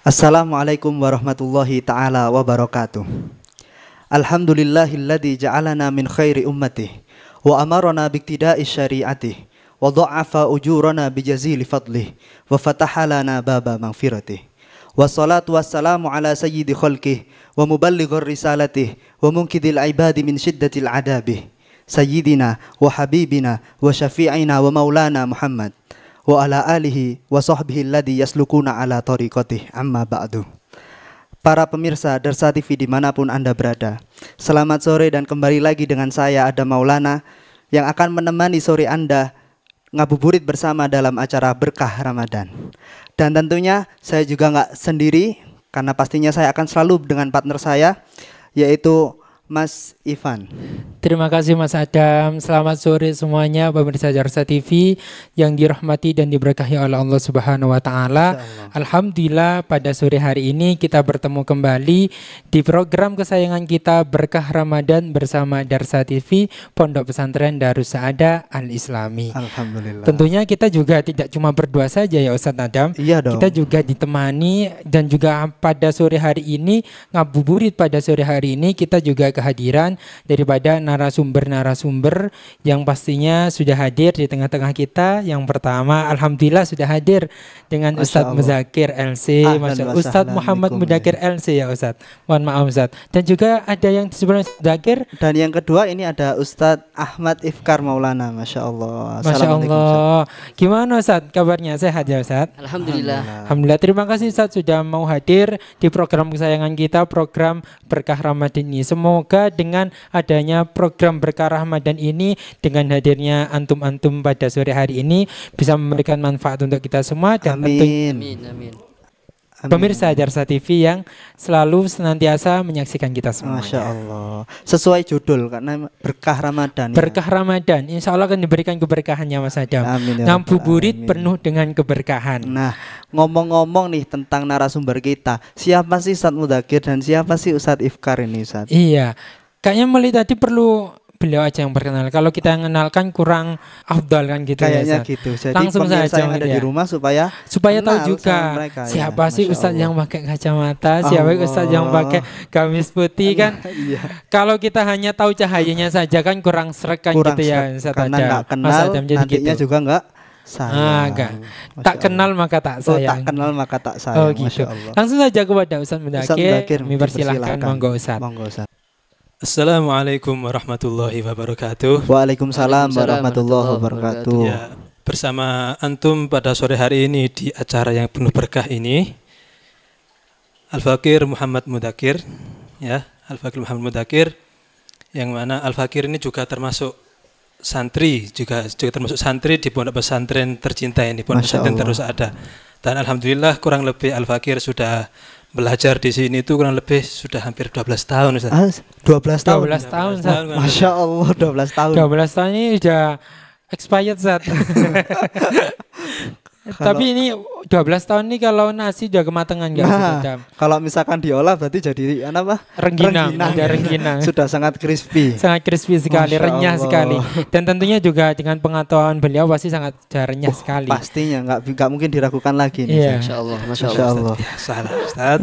Assalamualaikum warahmatullahi ta'ala wabarakatuh. Alhamdulillahilladzi ja'alana min khairi ummatih wa amarana biqtida'i syari'atih wa dha'afa ujurana bijazili fadlih wa fataha lana baba maghfiratih. Wassalatu wassalamu ala sayyidi khalqih wa muballighir risalatih wa munkidil ibadi min syiddatil adabih sayyidina wa habibina wa syafi'ina wa maulana Muhammad wa ala alihi wa sahbihi alladhi yaslukuna ala tariqatih amma ba'du. Para pemirsa Darsa TV dimanapun Anda berada, selamat sore dan kembali lagi dengan saya Adam Maulana yang akan menemani sore Anda ngabuburit bersama dalam acara Berkah Ramadan. Dan tentunya saya juga nggak sendiri, karena pastinya saya akan selalu dengan partner saya, yaitu Mas Ivan. Terima kasih Mas Adam. Selamat sore semuanya pemirsa Darsa TV yang dirahmati dan diberkahi oleh Allah Subhanahu wa taala. Alhamdulillah pada sore hari ini kita bertemu kembali di program kesayangan kita Berkah Ramadan bersama Darsa TV Pondok Pesantren Darus Saadah Al-Islami. Alhamdulillah. Tentunya kita juga tidak cuma berdua saja ya Ustadz Adam. Iya dong. Kita juga ditemani dan juga pada sore hari ini ngabuburit pada sore hari ini kita juga kehadiran daripada narasumber-narasumber yang pastinya sudah hadir di tengah-tengah kita. Yang pertama, alhamdulillah sudah hadir dengan Ustadz Muzakir LC, Ustadz Muhammad Muzakir LC ya Ustadz. Mohon maaf Ustadz. Dan juga ada yang disebut Muzakir. Dan yang kedua ini ada Ustadz Ahmad Ifkar Maulana. Masya Allah. Masya Allah. Gimana Ustadz kabarnya? Sehat ya Ustadz? Alhamdulillah. Alhamdulillah. Terima kasih Ustadz sudah mau hadir di program kesayangan kita, program Berkah Ramadan ini. Semoga dengan adanya program Berkah Ramadan ini, dengan hadirnya antum-antum pada sore hari ini bisa memberikan manfaat untuk kita semua dan Amin. pemirsa Darsa TV yang selalu senantiasa menyaksikan kita semua. Masya Allah. Sesuai judul karena Berkah Ramadan. Berkah Ramadan, insya Allah akan diberikan keberkahannya Mas Adam. Amin, ya Ngabuburit Rabbal alamin. penuh dengan keberkahan. Nah, ngomong-ngomong nih tentang narasumber kita, siapa sih Ustadz Muzakir dan siapa sih Ustadz Ifkar ini Ustadz? Iya, kayaknya mulai tadi perlu beliau aja yang berkenal. Kalau kita mengenalkan kurang afdal kan gitu. Kayaknya ya, gitu. Jadi langsung pemirsa saja yang ada gitu di ya. rumah supaya tahu kenal juga sama mereka, siapa ya. sih Masya Ustadz yang Allah. pakai kacamata, siapa Allah. Ustadz yang pakai gamis putih kan. Iya. Kalau kita hanya tahu cahayanya saja kan kurang srek kan Kurang gitu ya srek, Ustadz karena Adam. nggak Mas kenal Adam jadi nantinya gitu. juga nggak sayang. Enggak. Masya Tak Allah. kenal maka tak Oh, sayang. tak kenal maka tak sayang. Oh gitu. Masya Allah. Langsung saja kepada Ustadz Ustadz Muzakir. Kami persilahkan monggo Ustadz. Monggo Ustadz. Assalamualaikum warahmatullahi wabarakatuh. Waalaikumsalam warahmatullahi warahmatullahi wabarakatuh. Ya, bersama antum pada sore hari ini di acara yang penuh berkah ini, Al-Fakir Muhammad Muzakir, ya, Al-Fakir Muhammad Muzakir, yang mana Al-Fakir ini juga termasuk santri, juga termasuk santri di pondok pesantren tercinta ini, pondok Masya pesantren Allah. Darus Saadah. Dan alhamdulillah kurang lebih Al-Fakir sudah belajar di sini itu kurang lebih sudah hampir 12 tahun Ustaz. 12 tahun. 12 tahun Ustadz. Masya Allah 12 tahun. 12 tahun ini udah expired Zat. Tapi ini 12 tahun ini kalau nasi udah kematangan nggak Nah, Adam? kalau misalkan diolah berarti jadi apa? Rengginang, udah rengginang. Sudah sangat crispy. Sangat crispy sekali, Masya renyah Allah. sekali. Dan tentunya juga dengan pengetahuan beliau pasti sangat renyah sekali. Pastinya nggak mungkin diragukan lagi nih. Iya. Masya Allah. Masya Allah. Ya, salah Ustaz.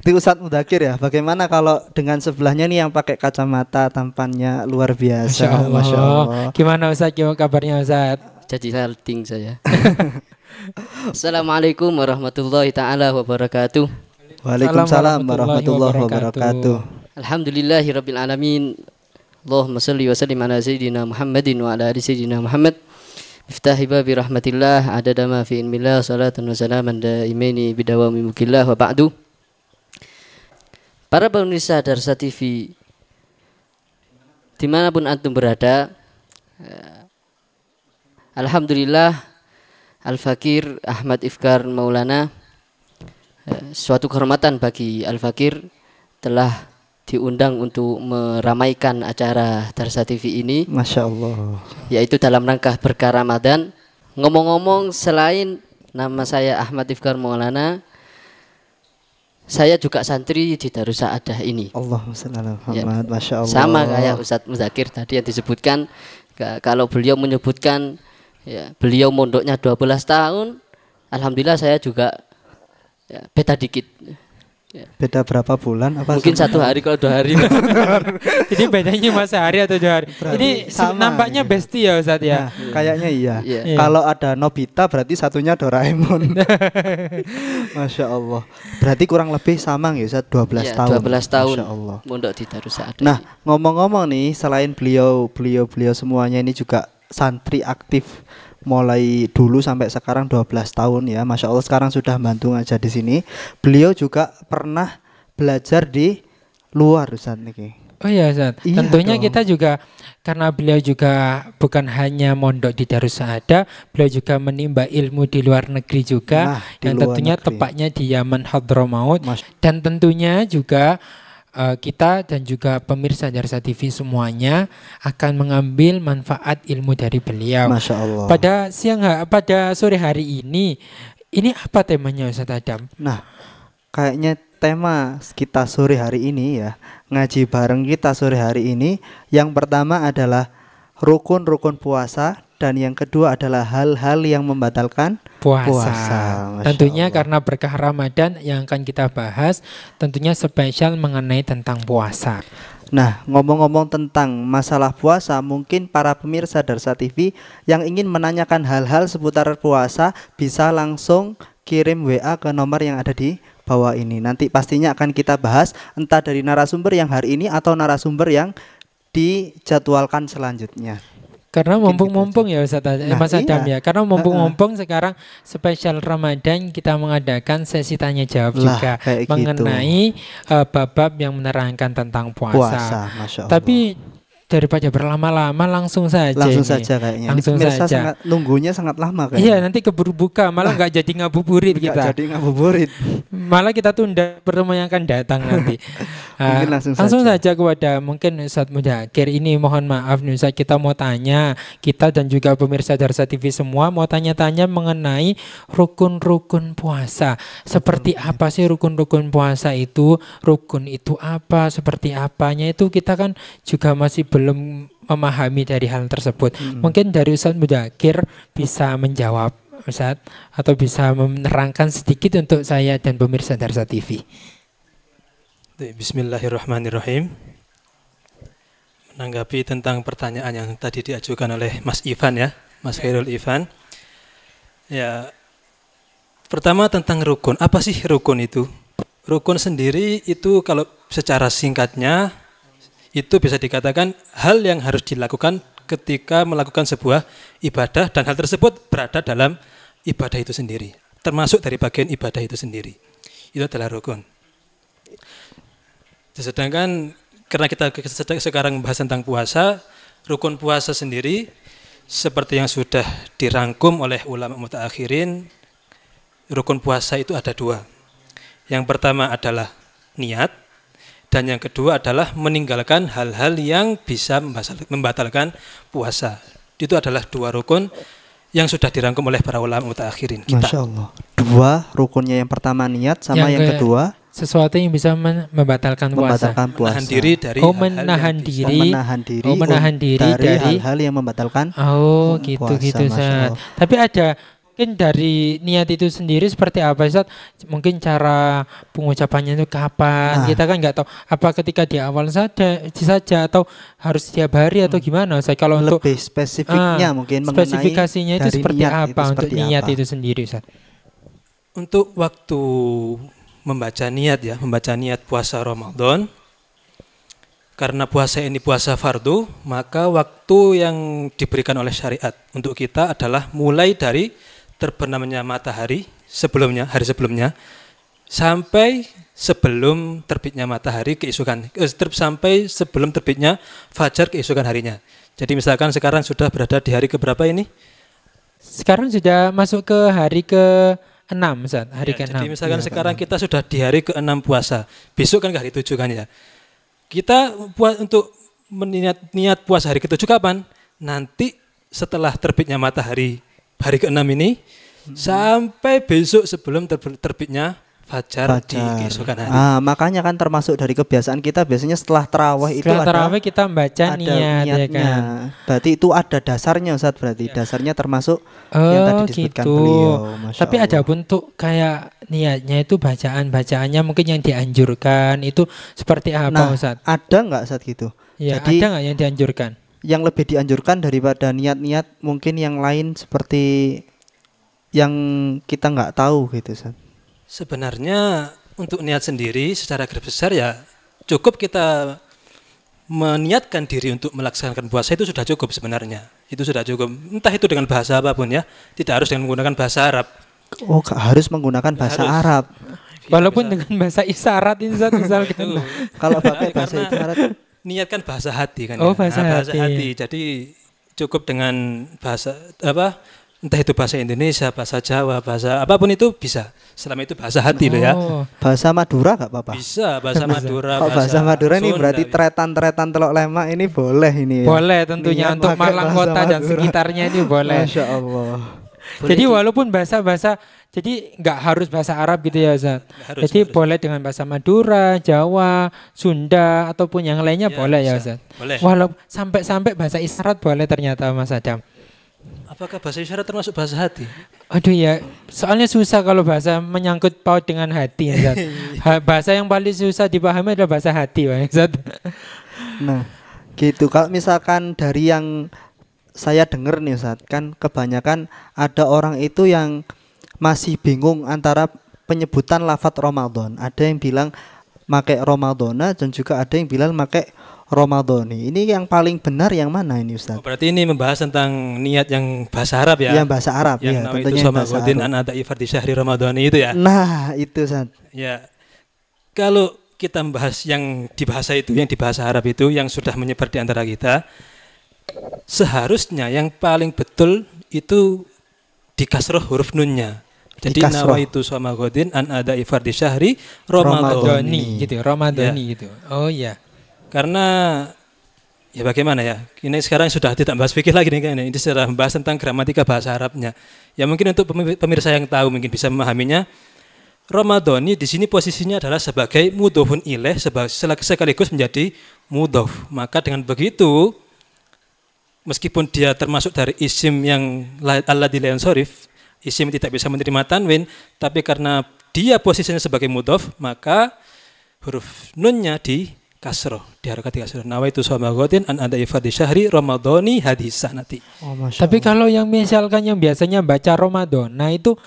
Itu Ustadz Muzakir ya. Bagaimana kalau dengan sebelahnya nih yang pakai kacamata tampannya luar biasa. Masya Allah. Gimana Ustaz? Gimana kabarnya Ustaz? Jadi salting saya. Assalamualaikum warahmatullahi taala wabarakatuh. Waalaikumsalam warahmatullahi wabarakatuh. Alhamdulillahirabbil alamin. Allahumma shalli wa sallim ala sayyidina Muhammadin wa ala ali sayyidina Muhammad. Iftahi babi rahmatillah adada ma fi ilmillah salatan wa salaman daimaini bidawami mulkillah wa ba'du. Para pemirsa Darsa TV dimanapun antum berada, alhamdulillah Al-Fakir Ahmad Ifkar Maulana, suatu kehormatan bagi Al-Fakir telah diundang untuk meramaikan acara Darsa TV ini, Masya Allah. yaitu dalam rangka Berkah Ramadan. Ngomong-ngomong, selain nama saya Ahmad Ifkar Maulana, saya juga santri di Darus Saadah ini. Allahumma shalli ala Ya. Muhammad. Masya Allah. Sama kayak Ustadz Muzakir tadi yang disebutkan. Kalau beliau menyebutkan ya, beliau mondoknya 12 tahun, alhamdulillah saya juga Ya, beda dikit. Ya. Beda berapa bulan? Apa Mungkin 1 hari kalau 2 hari. Jadi bedanya cuma sehari atau 2 hari. Ini sama nampaknya gitu. bestie ya Ustadz ya. Nah, kayaknya iya. Iya. Kalau ada Nobita berarti satunya Doraemon. Masya Allah. Berarti kurang lebih sama ya Ustaz, 12 Ya, tahun. 12 tahun. Masya Allah. Mondok di Darus Sa'adah. Nah, ngomong-ngomong nih, selain beliau semuanya ini juga santri aktif mulai dulu sampai sekarang 12 tahun ya. Masya Allah sekarang sudah bantu ngajar di sini. Beliau juga pernah belajar di luar Ustaz niki. Oh iya Ustaz. Iya Tentunya dong. kita juga karena beliau juga bukan hanya mondok di Darus Sa'adah, beliau juga menimba ilmu di luar negeri juga, Nah, di yang luar tentunya negeri. tepatnya di Yaman Hadramaut. Mas- Dan tentunya juga kita dan juga pemirsa Darsa TV semuanya akan mengambil manfaat ilmu dari beliau. Masya Allah. Pada sore hari ini apa temanya Ustaz Adam? Nah, kayaknya tema kita sore hari ini ya, ngaji bareng kita sore hari ini, yang pertama adalah rukun-rukun puasa dan yang kedua adalah hal-hal yang membatalkan puasa. Masya Tentunya Allah. karena berkah Ramadan yang akan kita bahas tentunya spesial mengenai tentang puasa. Nah, ngomong-ngomong tentang masalah puasa, mungkin para pemirsa Darsa TV yang ingin menanyakan hal-hal seputar puasa bisa langsung kirim WA ke nomor yang ada di bawah ini. Nanti pastinya akan kita bahas entah dari narasumber yang hari ini atau narasumber yang dijadwalkan selanjutnya. Karena Mungkin mumpung-mumpung gitu ya Ustaz Nah, Mas Adam iya. ya. Karena mumpung-mumpung sekarang spesial Ramadan kita mengadakan sesi tanya jawab Lah, juga kayak gitu. mengenai bab-bab yang menerangkan tentang puasa. Masya Allah. Tapi daripada berlama-lama langsung saja langsung ini. saja kayaknya. Ini Langsung pemirsa saja. sangat nunggunya sangat lama kayaknya. Iya, nanti keburu buka malah nggak jadi ngabuburit Nggak kita. jadi ngabuburit. Malah kita tunda pertemuan yang akan datang nanti. Mungkin langsung saja. saja kepada mungkin Ustadz Mudakir ini, mohon maaf nih Ustadz, kita mau tanya, kita dan juga pemirsa Darsa TV semua mau tanya-tanya mengenai rukun-rukun puasa. Seperti apa sih rukun-rukun puasa itu? Rukun itu apa? Seperti apanya itu kita kan juga masih belum memahami dari hal tersebut. Mungkin dari Ustadz Mudakir bisa menjawab Ustadz, atau bisa menerangkan sedikit untuk saya dan pemirsa Darsa TV. Bismillahirrahmanirrahim. Menanggapi tentang pertanyaan yang tadi diajukan oleh Mas Ivan ya, Mas Khairul Ivan. Ya, pertama tentang rukun. Apa sih rukun itu? Rukun sendiri itu kalau secara singkatnya itu bisa dikatakan hal yang harus dilakukan ketika melakukan sebuah ibadah dan hal tersebut berada dalam ibadah itu sendiri, termasuk dari bagian ibadah itu sendiri. Itu adalah rukun. Sedangkan karena kita sekarang membahas tentang puasa, rukun puasa sendiri seperti yang sudah dirangkum oleh ulama mutaakhirin, rukun puasa itu ada 2. Yang pertama adalah niat, dan yang kedua adalah meninggalkan hal-hal yang bisa membatalkan puasa. Itu adalah 2 rukun yang sudah dirangkum oleh para ulama mutaakhirin kita. Masya Allah. 2 rukunnya, yang pertama niat sama yang kedua sesuatu yang bisa membatalkan puasa. Menahan diri dari menahan diri dari hal-hal yang membatalkan gitu puasa, gitu Masya Ustaz. Allah. Tapi ada mungkin dari niat itu sendiri seperti apa Ustaz? Mungkin cara pengucapannya itu kapan? Kita kan nggak tahu apa ketika di awal saja atau harus setiap hari atau gimana Ustaz? Kalau untuk lebih spesifiknya mungkin mengenai spesifikasinya itu dari seperti niat apa itu untuk seperti niat apa? itu sendiri Ustaz? Untuk waktu membaca niat puasa Ramadan, karena puasa ini puasa fardu, maka waktu yang diberikan oleh syariat untuk kita adalah mulai dari terbenamnya matahari hari sebelumnya sampai sebelum terbitnya matahari sampai sebelum terbitnya fajar keesokan harinya. Jadi misalkan sekarang sudah berada di hari keberapa ini? Sekarang sudah masuk ke hari ke-6 Ustaz, hari ke-6. Jadi misalkan sekarang kita sudah di hari ke-6 puasa. Besok kan hari 7 kan ya. Kita untuk niat puasa hari ke-7 kapan? Nanti setelah terbitnya matahari hari ke-6 ini sampai besok sebelum terbitnya fajar di keesokan hari. Makanya kan termasuk dari kebiasaan kita biasanya setelah tarawih itu Setelah ada tarawih kita membaca ada niat ya niatnya. kan. Berarti itu ada dasarnya Ustaz, berarti dasarnya termasuk yang tadi disebutkan gitu. beliau. Masya Tapi ada Allah. pun tuh kayak niatnya itu bacaannya mungkin yang dianjurkan itu seperti apa Nah, Ustaz? ada nggak Ustaz gitu? Ya, Jadi ada nggak yang dianjurkan? yang lebih dianjurkan daripada niat-niat mungkin yang lain seperti yang kita nggak tahu gitu Ustaz. Sebenarnya untuk niat sendiri secara garis besar ya cukup kita meniatkan diri untuk melaksanakan puasa itu sudah cukup sebenarnya. Itu sudah cukup. Entah itu dengan bahasa apapun ya, tidak harus dengan menggunakan bahasa Arab. Oh, harus menggunakan bahasa harus. Arab. Walaupun dengan bahasa isyarat ini Ustaz, misalkan. Itu. Kalau pakai bahasa Karena isyarat niatkan bahasa hati kan Oh, ya. bahasa hati. Jadi cukup dengan bahasa apa? Entah itu bahasa Indonesia, bahasa Jawa, bahasa apapun itu bisa. Selama itu bahasa hati loh ya. Oh, bahasa Madura nggak apa-apa. Bisa bahasa Madura, Oh, bahasa Madura ini Sunda, berarti bisa. tretan-tretan Telok Lemak ini boleh ini ya. boleh tentunya Niat untuk pakai Malang bahasa Kota dan Madura. sekitarnya ini boleh. Masya Allah. Jadi walaupun bahasa-bahasa jadi nggak harus bahasa Arab gitu ya Ustaz. Harus, Jadi harus. boleh dengan bahasa Madura, Jawa, Sunda ataupun yang lainnya Ya, boleh ya bisa. Ustaz. Boleh. Walaupun sampai bahasa isyarat boleh ternyata Mas Adam. Apakah bahasa isyarat termasuk bahasa hati? Aduh ya, soalnya susah kalau bahasa menyangkut paut dengan hati ya Ustaz. Bahasa yang paling susah dipahami adalah bahasa hati Pak Ustaz. Nah, gitu. Kalau misalkan dari yang saya dengar nih Ustaz, kan kebanyakan ada orang itu yang masih bingung antara penyebutan lafadz Ramadan. Ada yang bilang pakai Ramadana dan juga ada yang bilang pakai Ramadhani. Ini yang paling benar yang mana ini Ustaz? Oh, berarti ini membahas tentang niat yang bahasa Arab ya? Yang bahasa Arab Yang ya, nama itu tentunya yang bahasa Somagodin Arab. an adai fardi syahri Ramadhani itu ya? Nah, itu Ustaz. Ya, kalau kita membahas yang di bahasa itu, yang di bahasa Arab itu, yang sudah menyebar di antara kita, seharusnya yang paling betul itu di kasroh huruf nunnya. Jadi Dikasroh. nawa itu Somagodin an adai fardi syahri Ramadhani. Ramadhani. Gitu, Ramadhani gitu. Oh iya. Karena ya bagaimana ya, ini sekarang sudah tidak bahas fikih lagi nih kayaknya. Ini sudah membahas tentang gramatika bahasa Arabnya. Ya mungkin untuk pemirsa yang tahu mungkin bisa memahaminya. Ramadhani di sini posisinya adalah sebagai mudhofun ilaih sekaligus menjadi mudhof. Maka dengan begitu meskipun dia termasuk dari isim yang alladzi la yansharif, isim tidak bisa menerima tanwin, tapi karena dia posisinya sebagai mudhof, maka huruf nunnya di kasroh, diharokati kasroh. Nawaitu Somagodin an adai fardi syahri Ramadhani hadis sanati. Oh, Masya Tapi Allah. kalau yang misalkan yang biasanya baca Ramadan, nah itu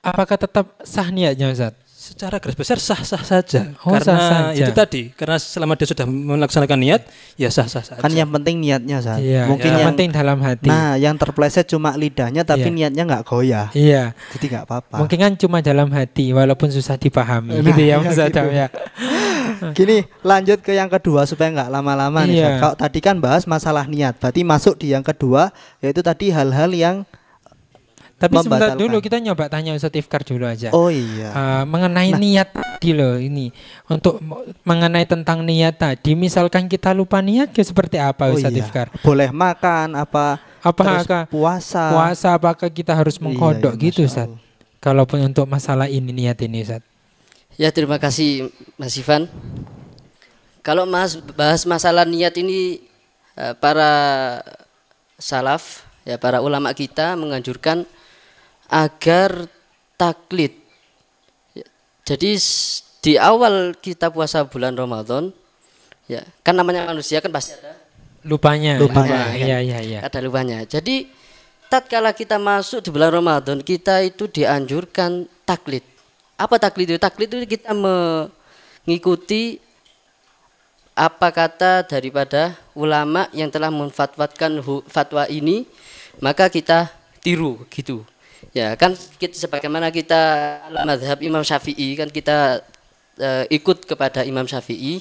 apakah tetap sah niatnya Ustaz? Secara garis besar sah-sah saja. Oh, Karena sah saja. itu tadi, karena selama dia sudah melaksanakan niat, ya sah-sah saja. Kan yang penting niatnya Ustaz. Iya, Mungkin yang yang penting dalam hati. Nah, yang terpleset cuma lidahnya tapi Iya. niatnya nggak goyah. Iya. Jadi nggak apa-apa. Mungkin kan cuma dalam hati walaupun susah dipahami Nah, gitu ya iya Mas Adam gitu. ya. Gini, lanjut ke yang kedua supaya nggak lama-lama nih. Iya. Ustaz. Kalau tadi kan bahas masalah niat, berarti masuk di yang kedua yaitu tadi hal-hal yang Tapi sebentar membatalkan. dulu kita nyoba tanya Ustaz Ifkar dulu aja. oh iya. Mengenai niat tadi loh ini untuk mengenai tentang niat tadi misalkan kita lupa niat ya seperti apa Oh Ustaz iya. Ifkar? Boleh makan apa? Terus Apakah puasa. puasa apakah kita harus mengkodok Iya, gitu Masya Ustaz? Allah. Kalaupun untuk masalah ini niat ini Ustaz. Ya terima kasih Mas Ivan. Kalau bahas masalah niat ini para salaf ya para ulama kita menganjurkan agar taklid. Ya, jadi di awal kita puasa bulan Ramadan ya kan namanya manusia kan pasti ada Lupanya. Lupanya, Lupa. Iya iya iya. ada lupanya. Jadi tatkala kita masuk di bulan Ramadan kita itu dianjurkan taklid. Apa taklid itu? Taklid itu kita mengikuti apa kata daripada ulama yang telah memfatwakan fatwa ini, maka kita tiru gitu. Ya kan kita, sebagaimana kita mazhab Imam Syafi'i kan kita ikut kepada Imam Syafi'i,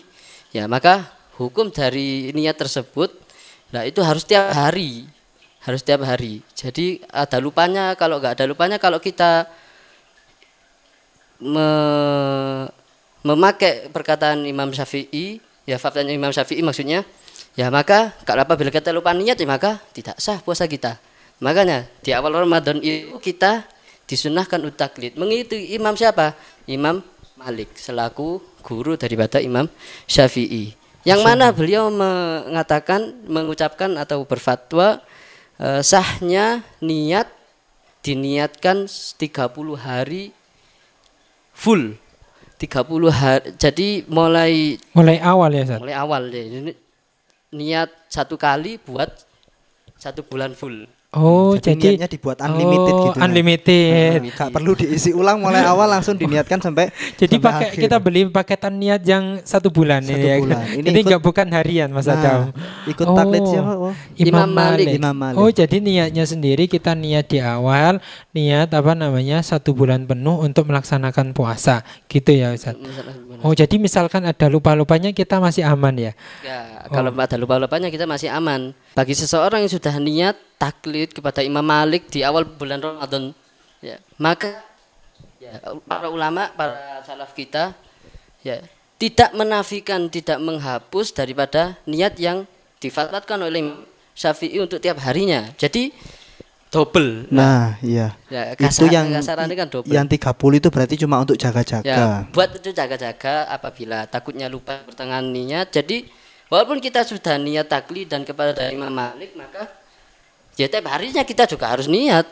ya maka hukum dari niat tersebut, nah itu harus tiap hari, Jadi ada lupanya, kalau nggak ada lupanya, kalau kita memakai perkataan Imam Syafi'i, ya fatwanya Imam Syafi'i maksudnya, ya maka kalau apabila kita lupa niat, ya maka tidak sah puasa kita. Makanya di awal Ramadan itu kita disunahkan utaklid mengikuti imam siapa? Imam Malik selaku guru daripada Imam Syafi'i. Yang mana beliau mengucapkan atau berfatwa sahnya niat diniatkan 30 hari full. 30 hari. Jadi mulai awal ya, Ustaz. Mulai awal ya. Niat 1 kali buat 1 bulan full. Oh, jadi niatnya dibuat unlimited gitu. Unlimited. Gak perlu diisi ulang mulai awal langsung diniatkan sampai. Jadi sampai pakai kita beli paketan niat yang 1 bulan ini ya. Ini jadi nggak bukan harian Mas Adam. Ikut taklid siapa? Oh. Imam Malik. Oh, jadi niatnya sendiri kita niat di awal, niat 1 bulan penuh untuk melaksanakan puasa. Gitu ya Ustaz. Oh, jadi misalkan ada lupa-lupanya kita masih aman ya? Ya, kalau ada lupa-lupanya kita masih aman. Bagi seseorang yang sudah niat taklid kepada Imam Malik di awal bulan Ramadan, ya, maka ya, para ulama, para salaf kita ya tidak menafikan, tidak menghapus daripada niat yang difatwakan oleh Imam Syafi'i untuk tiap harinya. Jadi double. Nah, iya. Ya, itu yang kasarannya kan double. Yang 30 itu berarti cuma untuk jaga-jaga. Ya, buat itu jaga-jaga apabila takutnya lupa pertengahan niat. Jadi walaupun kita sudah niat taklid dan kepada Imam Malik, maka ya tiap harinya kita juga harus niat.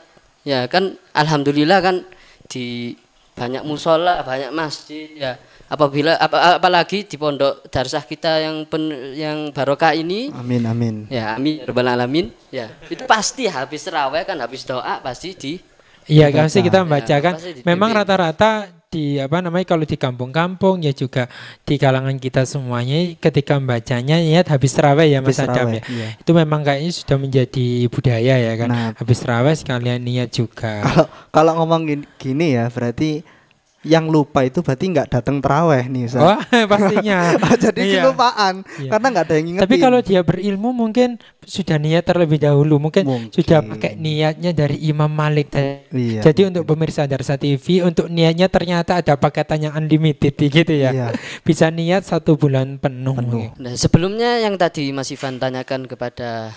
Ya kan, alhamdulillah kan di banyak musola, banyak masjid ya. Apalagi di pondok darsah kita yang barokah ini. Amin amin. Ya amin ya rabbal alamin. Ya, itu pasti habis tarawih kan, habis doa pasti di. Iya, pasti kita membaca ya, kan. Memang rata-rata di kalau di kampung-kampung ya juga di kalangan kita semuanya ketika membacanya niat habis tarawih ya Mas Adam ya. Iya. Itu memang kayaknya sudah menjadi budaya ya kan. Nah, habis tarawih sekalian niat juga. Kalau ngomong gini ya berarti yang lupa itu berarti nggak datang tarawih nih Ustaz. Wah, pastinya. Jadi kelupaan karena nggak ada yang ingetin. Tapi kalau dia berilmu mungkin sudah niat terlebih dahulu, mungkin sudah pakai niatnya dari Imam Malik. Iya, jadi untuk pemirsa Darsa TV, untuk niatnya ternyata ada paketan yang unlimited gitu ya. Iya. Bisa niat 1 bulan penuh. Nah, sebelumnya yang tadi Mas Ivan tanyakan kepada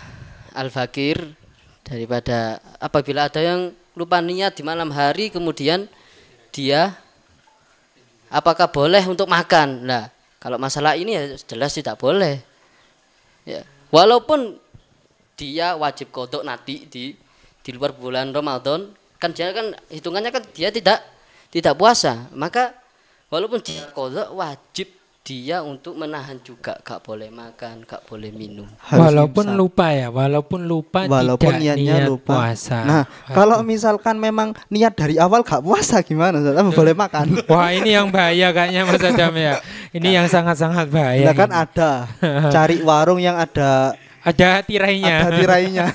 Al-Fakir, daripada apabila ada yang lupa niat di malam hari kemudian dia apakah boleh untuk makan? Nah, kalau masalah ini ya jelas tidak boleh. Ya, walaupun dia wajib qodok nanti di luar bulan Ramadan, kan dia kan hitungannya kan dia tidak puasa. Maka walaupun dia qodok wajib dia untuk menahan juga, gak boleh makan, gak boleh minum. Walaupun lupa ya, walaupun tidak niat lupa. Puasa. Nah, kalau misalkan memang niat dari awal gak puasa gimana? Boleh makan. Wah, ini yang bahaya kayaknya Mas Adam ya. Ini yang sangat-sangat bahaya. Nah, kan ada cari warung yang ada tirainya. Ada tirainya.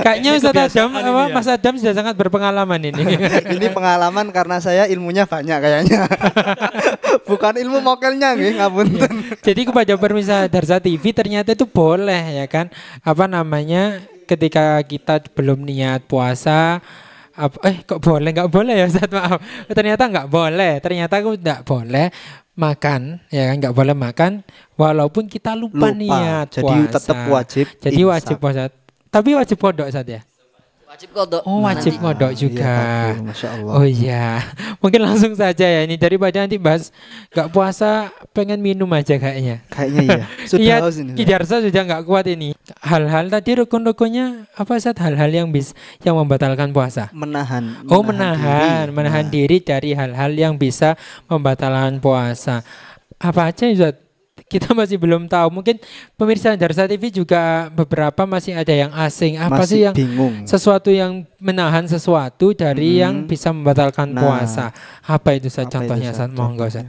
Kayaknya Ustaz Adam, Mas Adam sudah sangat berpengalaman ini. Ini pengalaman karena saya ilmunya banyak kayaknya. Bukan ilmu mokelnya nggih, ngapunten. Jadi kepada pemirsa Darsa TV ternyata itu boleh ya kan. Ketika kita belum niat puasa, kok boleh? Nggak boleh ya Ustaz, maaf. Ternyata nggak boleh. Ternyata aku nggak boleh makan, ya kan, nggak boleh makan walaupun kita lupa niat puasa. Jadi tetap wajib. Jadi wajib puasa. Tapi wajib kodok Ustaz ya? Wajib kodok. Oh, wajib kodok juga. Iya, Masya Allah. Oh iya. Mungkin langsung saja ya ini, daripada nanti bahas nggak puasa pengen minum aja kayaknya. Kayaknya iya. Sudah haus ini. Kidarsa sudah nggak kuat ini. Hal-hal tadi rukun-rukunnya apa Ustaz? Hal-hal yang membatalkan puasa. Menahan diri dari hal-hal yang bisa membatalkan puasa. Apa aja Ustaz? Kita masih belum tahu. Mungkin pemirsa Darsa TV juga beberapa masih ada yang asing. Apa sih yang bingung? Sesuatu yang menahan sesuatu dari yang bisa membatalkan puasa. Apa itu Ustaz? Contohnya Ustaz, monggo Ustaz.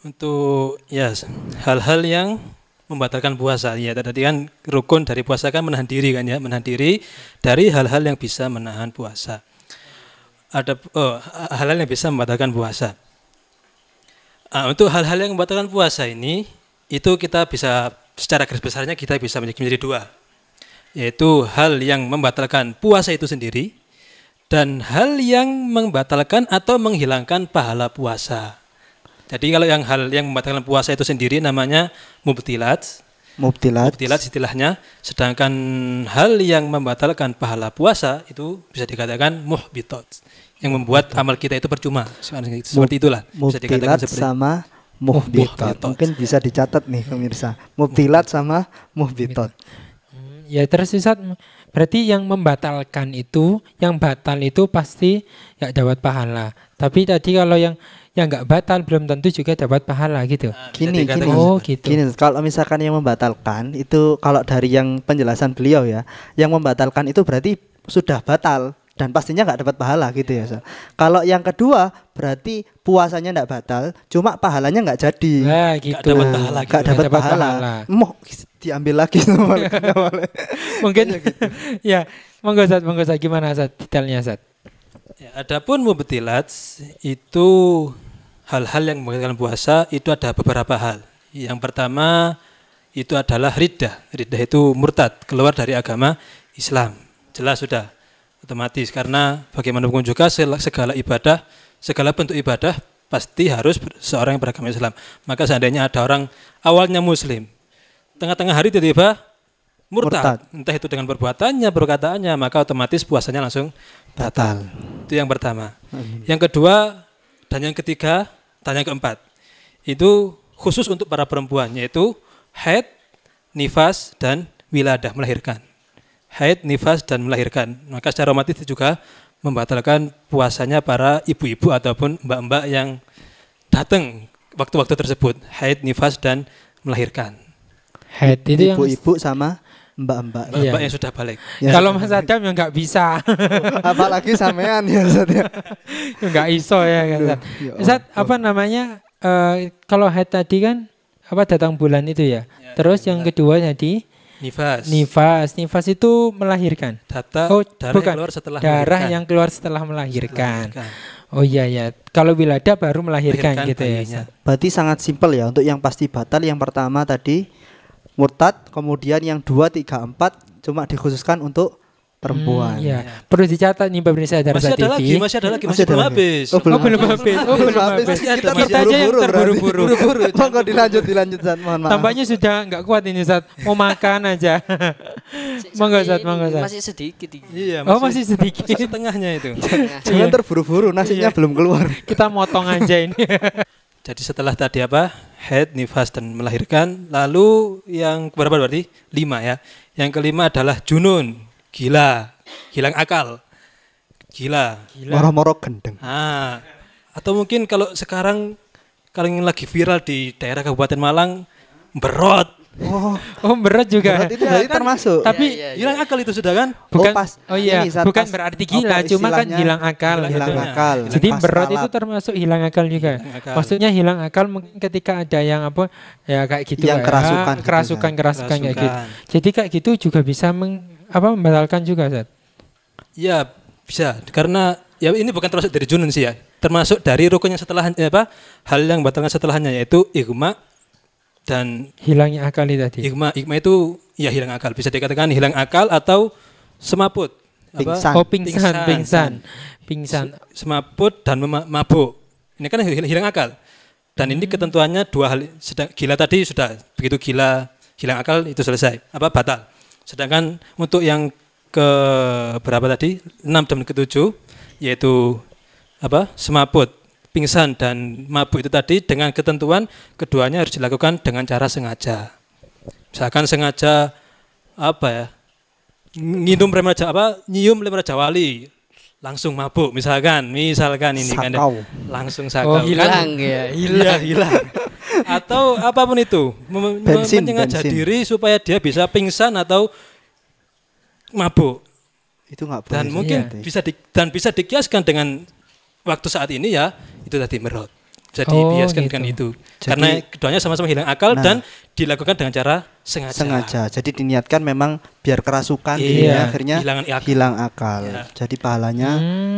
Untuk ya hal-hal yang membatalkan puasa ya, tadi kan rukun dari puasa kan menahan diri kan ya, menahan diri dari hal-hal yang bisa menahan puasa. Ada hal-hal yang bisa membatalkan puasa. Untuk hal-hal yang membatalkan puasa ini, itu kita bisa secara garis besarnya kita bisa menjadi 2, yaitu hal yang membatalkan puasa itu sendiri dan hal yang membatalkan atau menghilangkan pahala puasa. Jadi kalau hal yang membatalkan puasa itu sendiri namanya mubtilat, Mubtilat. Mubtilat istilahnya. Sedangkan hal yang membatalkan pahala puasa itu bisa dikatakan muhbitat, yang membuat amal kita itu percuma. Seperti itulah bisa dikatakan Mubtilat seperti sama muhbitat. Mungkin bisa dicatat nih pemirsa. Mubtilat sama muhbitat. Ya terus Ustaz, berarti yang membatalkan itu, yang batal itu pasti nggak dapat pahala. Tapi tadi kalau yang nggak batal belum tentu juga dapat pahala gitu. Gini, Oh gitu. Gini, kalau misalkan yang membatalkan itu, kalau dari yang penjelasan beliau ya, yang membatalkan itu berarti sudah batal dan pastinya nggak dapat pahala gitu ya. Ustaz. Kalau yang kedua berarti puasanya nggak batal, cuma pahalanya nggak jadi. Nah gitu. Nggak dapat pahala gitu. Nggak dapat Dapat pahala. pahala. Mau diambil lagi semua. Mungkin ya, monggo Ustaz, gimana Ustaz detailnya Ustaz? Ya, adapun mubtilat itu hal-hal yang membatalkan puasa itu ada beberapa hal. Yang pertama itu adalah riddah. Riddah itu murtad, keluar dari agama Islam. Jelas sudah otomatis, karena bagaimanapun juga segala ibadah, segala bentuk ibadah pasti harus seorang yang beragama Islam. Maka seandainya ada orang awalnya Muslim, tengah-tengah hari tiba-tiba murtad, entah itu dengan perbuatannya, perkataannya, maka otomatis puasanya langsung batal. Itu yang pertama. Yang kedua dan yang ketiga dan yang keempat, itu khusus untuk para perempuan, yaitu haid, nifas, dan wiladah, melahirkan. Haid, nifas, dan melahirkan. Maka secara otomatis itu juga membatalkan puasanya para ibu-ibu ataupun mbak-mbak yang datang waktu-waktu tersebut, haid, nifas, dan melahirkan. Haid itu yang Ibu-ibu sama mbak-mbak. Iya. Mbak yang sudah balik. Ya. kalau Mas Adam yang nggak bisa. Apalagi sampean ya Ustaz ya. Nggak iso ya kan Ustaz. Ya Ustaz, apa namanya kalau haid tadi kan apa datang bulan itu ya. Terus yang kedua tadi Nifas. nifas itu melahirkan. Darah bukan. yang keluar setelah Darah melahirkan. yang keluar setelah melahirkan. Melahirkan. Oh iya ya. Kalau wiladah baru melahirkan Melahirkan gitu ya. bayinya. Ustaz. Berarti sangat simpel ya untuk yang pasti batal. Yang pertama tadi murtad, kemudian yang 2, 3, 4 cuma dikhususkan untuk perempuan. Iya. Perlu dicatat nih pemirsa Darsa Masih ada TV. lagi, masih ada lagi, Masih masih ada belum lagi. habis. Oh, belum habis. Oh, belum habis. Kita Kita aja yang terburu-buru. Monggo dilanjut Ustaz, mohon maaf. Tampaknya sudah nggak kuat ini Ustaz. Mau makan aja. Monggo Ustaz, monggo Ustaz. Masih sedikit. Iya, Oh masih sedikit. setengahnya itu. Jangan terburu-buru, nasinya belum keluar. Kita motong aja ini. Jadi setelah tadi apa? Haid, nifas, dan melahirkan. Lalu yang berapa berarti? 5 ya. Yang kelima adalah junun, gila, hilang akal. Gila. Moro-moro gendeng. Atau mungkin kalau sekarang kalau yang lagi viral di daerah Kabupaten Malang, berot. Oh berat juga. Berat itu berarti termasuk. Tapi Hilang akal itu sudah kan? bukan. pas. Oh iya. Ini saat Bukan pas berarti gila, apa cuma kan istilahnya? hilang akal. Hilang gitu. akal. Jadi Pas berat salat. itu termasuk hilang akal juga. Hilang akal. Maksudnya hilang akal mungkin ketika ada yang apa ya kayak gitu. Yang ya, kerasukan gitu, kerasukan kayak gitu. Kerasukan. Jadi kayak gitu juga bisa membatalkan juga, Ustaz. Ya bisa, karena ya ini bukan termasuk dari junun sih ya, termasuk dari rukun yang setelahnya apa? Hal yang membatalkan setelahnya yaitu igma dan Hilangnya akal itu tadi. igma itu ya hilang akal, bisa dikatakan hilang akal atau semaput. Pingsan. Oh pingsan. Semaput dan mabuk. Ini kan hilang akal. Dan ini ketentuannya 2 hal. Gila tadi sudah begitu gila, hilang akal itu selesai. Batal. Sedangkan untuk yang ke berapa tadi? 6 dan ke-7 yaitu semaput, pingsan dan mabuk itu tadi dengan ketentuan keduanya harus dilakukan dengan cara sengaja. Misalkan sengaja nyium lem Raja Wali langsung mabuk misalkan ini kan Sakau. langsung sakau. Hilang ya, hilang. Hilang. Atau apapun itu menyengaja bensin. diri supaya dia bisa pingsan atau mabuk. Itu enggak boleh. Dan mungkin Iya. bisa dikiaskan dengan waktu saat ini ya itu tadi merot. Bisa Oh, dibiaskan gitu. dengan itu. Jadi- Karena keduanya sama-sama hilang akal Nah. dan dilakukan dengan cara sengaja. Jadi diniatkan memang biar kerasukan, Iya. jadinya akhirnya Hilang akal. hilang akal. Ya. Jadi pahalanya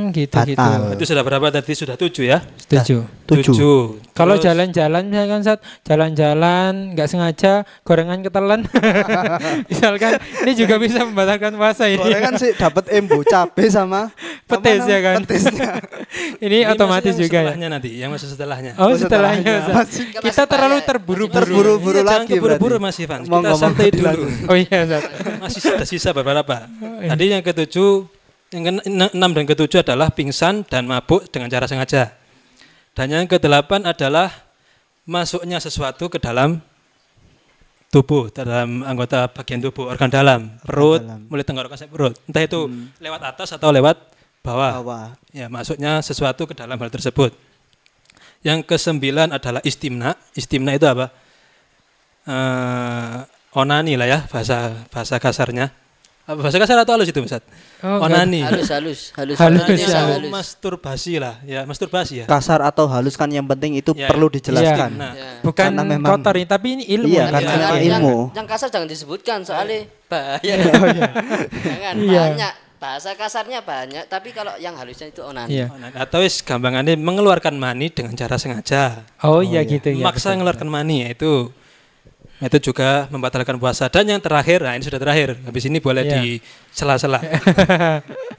Gitu. batal. Itu sudah berapa tadi? Sudah 7 ya? Setuju. 7. Kalau Terus- jalan-jalan misalkan Sat, jalan-jalan nggak sengaja gorengan ketelan. Misalkan ini juga bisa membatalkan puasa ini. Gorengan sih dapat embo cabe sama Petis ya kan. Petisnya. Ini Ini otomatis masih yang juga ya. setelahnya nanti, yang masih setelahnya. Oh, Oh, setelahnya. setelahnya. Ustaz. Kita terlalu terburu-buru. Terburu-buru Iya, jangan lagi keburu-buru berarti. Mas Ivan. Monggo, ngomong santai dulu. Oh iya, Ustaz. Masih ada sisa beberapa. Tadi yang ketujuh, yang keenam dan ketujuh adalah pingsan dan mabuk dengan cara sengaja. Dan yang kedelapan adalah masuknya sesuatu ke dalam tubuh, dalam anggota bagian tubuh, organ dalam, perut, mulai tenggorokan sampai perut. Entah itu lewat atas atau lewat bawah. Ya, masuknya sesuatu ke dalam hal tersebut. Yang kesembilan adalah istimna. Istimna itu apa? Onani lah ya, bahasa kasarnya. Bahasa kasar atau halus itu, Ustaz? Onani. Halus. Masturbasi lah, ya masturbasi ya. Kasar atau halus kan yang penting itu perlu dijelaskan. Bukan Karena memang- kotor ini, tapi ini ilmu. Iya, karena memang ilmu. Yang kasar jangan disebutkan soalnya bahaya. Jangan banyak. Bahasa kasarnya banyak, tapi kalau yang halusnya itu onani. Iya. Atau gampangannya mengeluarkan mani dengan cara sengaja. Oh iya gitu ya. Maksa mengeluarkan mani itu juga membatalkan puasa. Dan yang terakhir, nah ini sudah terakhir. Habis ini boleh di sela-sela.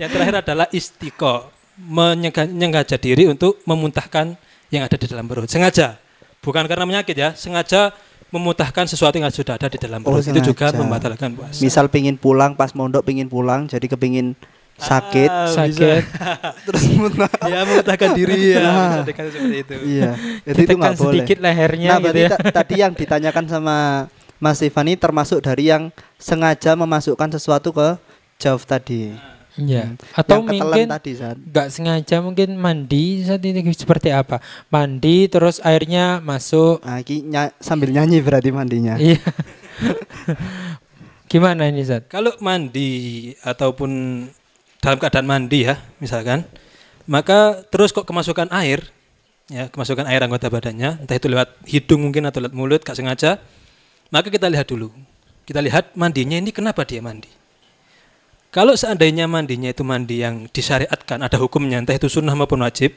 Yang terakhir adalah istiqo, menyengaja diri untuk memuntahkan yang ada di dalam perut. Sengaja, bukan karena penyakit ya. Sengaja memuntahkan sesuatu yang sudah ada di dalam perut. Itu juga membatalkan puasa. Misal pingin pulang pas mondok, pingin pulang jadi kepingin sakit, terus ya memuntahkan diri ya. Bisa seperti itu. Iya, itu nggak boleh. Sedikit lehernya Nah, gitu berarti ya. tadi yang ditanyakan sama Mas Ivani termasuk dari yang sengaja memasukkan sesuatu ke jauh tadi. Iya. Atau Yang ketelan mungkin tadi saat. nggak sengaja mungkin mandi saat ini seperti apa? Mandi terus airnya masuk. Nah, sambil nyanyi berarti mandinya. Iya. Gimana ini, Zat? Kalau mandi ataupun dalam keadaan mandi ya, misalkan, maka terus kok kemasukan air, ya kemasukan air anggota badannya, entah itu lewat hidung mungkin atau lewat mulut, gak sengaja, maka kita lihat dulu. Kita lihat mandinya ini kenapa dia mandi. Kalau seandainya mandinya itu mandi yang disyariatkan, ada hukumnya, entah itu sunnah maupun wajib,